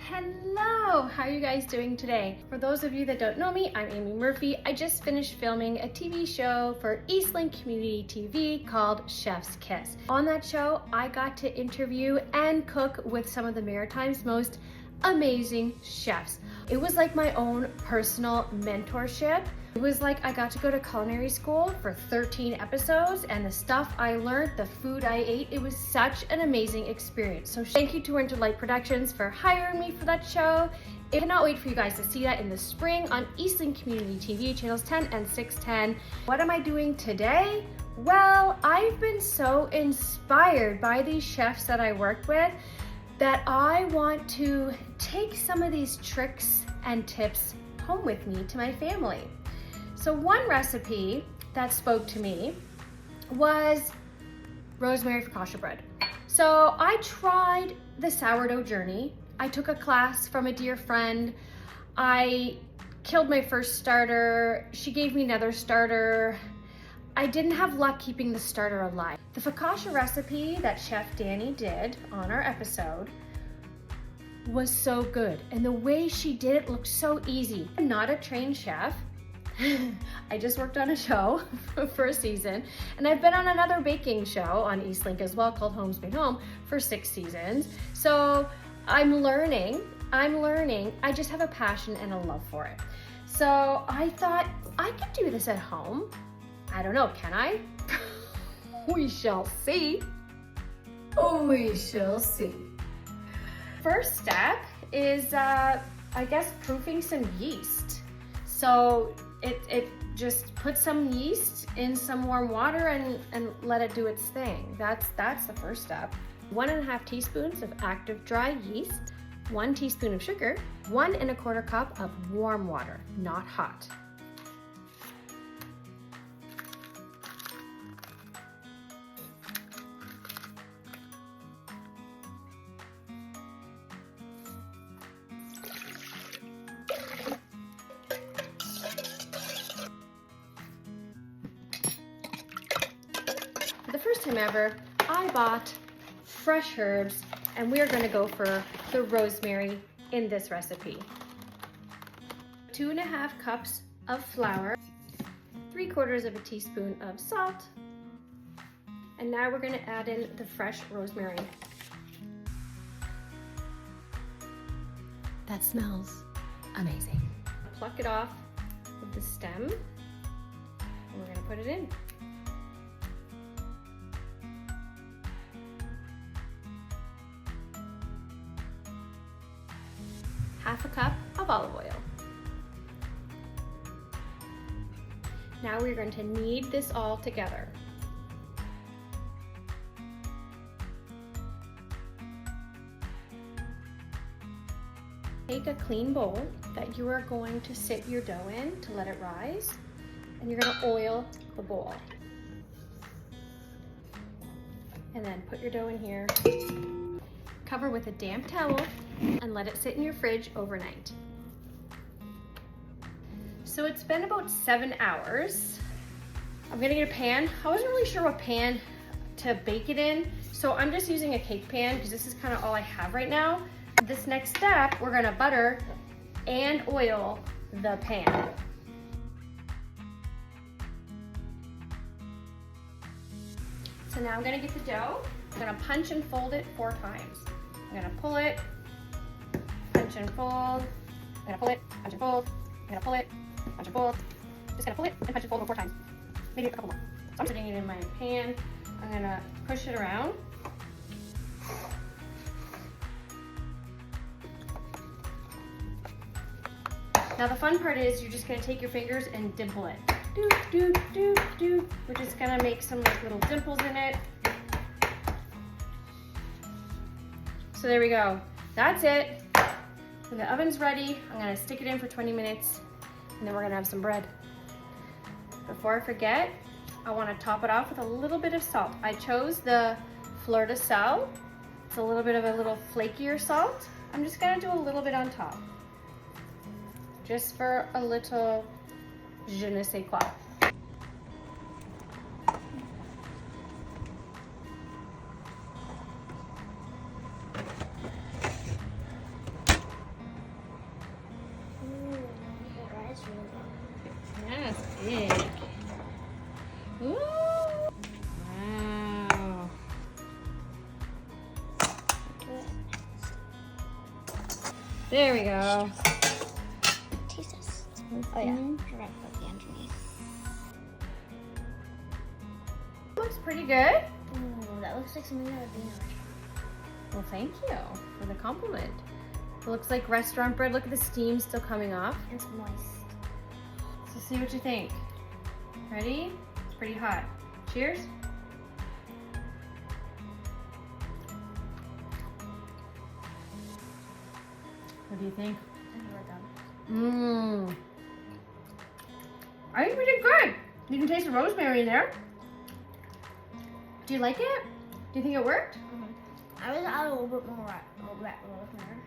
Hello, how are you guys doing today? For those of you that don't know me, I'm Amy Murphy. I just finished filming a TV show for Eastlink Community TV called Chef's Kiss. On that show, I got to interview and cook with some of the Maritimes' most amazing chefs. It was like my own personal mentorship. It was like I got to go to culinary school for 13 episodes, and the stuff I learned, the food I ate, it was such an amazing experience. So thank you to Winter Light Productions for hiring me for that show. I cannot wait for you guys to see that in the spring on Eastlink Community TV, channels 10 and 610. What am I doing today? Well, I've been so inspired by these chefs that I work with that I want to take some of these tricks and tips home with me to my family. So one recipe that spoke to me was Rosemary Focaccia bread. So I tried the sourdough journey. I took a class from a dear friend. I killed my first starter. She gave me another starter. I didn't have luck keeping the starter alive. The focaccia recipe that Chef Dany did on our episode was so good. And the way she did it looked so easy. I'm not a trained chef. I just worked on a show for a season, and I've been on another baking show on Eastlink as well called Homes Made Home for 6 seasons. So I'm learning. I just have a passion and a love for it. So I thought I could do this at home. I don't know, can I? We shall see. Oh, we shall see. First step is, I guess, proofing some yeast. So it just put some yeast in some warm water and let it do its thing. That's the first step. 1.5 teaspoons of active dry yeast, 1 teaspoon of sugar, 1 1/4 cup of warm water, not hot. For the first time ever, I bought fresh herbs, and we're gonna go for the rosemary in this recipe. 2.5 cups of flour, 3/4 teaspoon of salt, and now we're gonna add in the fresh rosemary. That smells amazing. Pluck it off with the stem, and we're gonna put it in. Half a cup of olive oil. Now we're going to knead this all together. Take a clean bowl that you are going to sit your dough in to let it rise, and you're going to oil the bowl. And then put your dough in here. Cover with a damp towel and let it sit in your fridge overnight. So it's been about 7 hours. I'm gonna get a pan. I wasn't really sure what pan to bake it in, so I'm just using a cake pan because this is kind of all I have right now. This next step, we're gonna butter and oil the pan. So now I'm gonna get the dough. I'm gonna punch and fold it 4 times. I'm gonna pull it, punch and fold, I'm gonna pull it, punch and fold, I'm gonna pull it, punch and fold. Just gonna pull it and punch and fold 4 times. Maybe a couple more. So I'm putting it in my pan. I'm gonna push it around. Now the fun part is you're just gonna take your fingers and dimple it. Do, do, do, do. We're just gonna make some like little dimples in it. So there we go. That's it. When the oven's ready, I'm gonna stick it in for 20 minutes, and then we're gonna have some bread. Before I forget, I wanna top it off with a little bit of salt. I chose the fleur de sel. It's a little bit of a little flakier salt. I'm just gonna do a little bit on top, just for a little je ne sais quoi. There we go. Taste this. Oh yeah, forgot about the underneath. Looks pretty good. Ooh, that looks like something that would be in a restaurant. Well, thank you for the compliment. It looks like restaurant bread. Look at the steam still coming off. It's moist. So see what you think. Ready? It's pretty hot. Cheers. What do you think? Mmm. I think we did good. You can taste the rosemary in there. Do you like it? Do you think it worked? I was add a little bit more rosemary.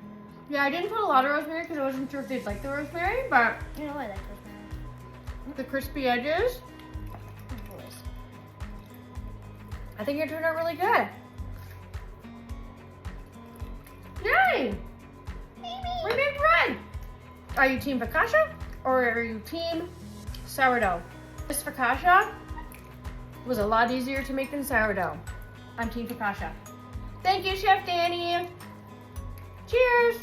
Yeah, I didn't put a lot of rosemary because I wasn't sure if they'd like the rosemary, but You know I like rosemary. the crispy edges, I think it turned out really good. Yay! We made bread! Are you team focaccia or are you team sourdough? This focaccia was a lot easier to make than sourdough. I'm team focaccia. Thank you, Chef Dany. Cheers!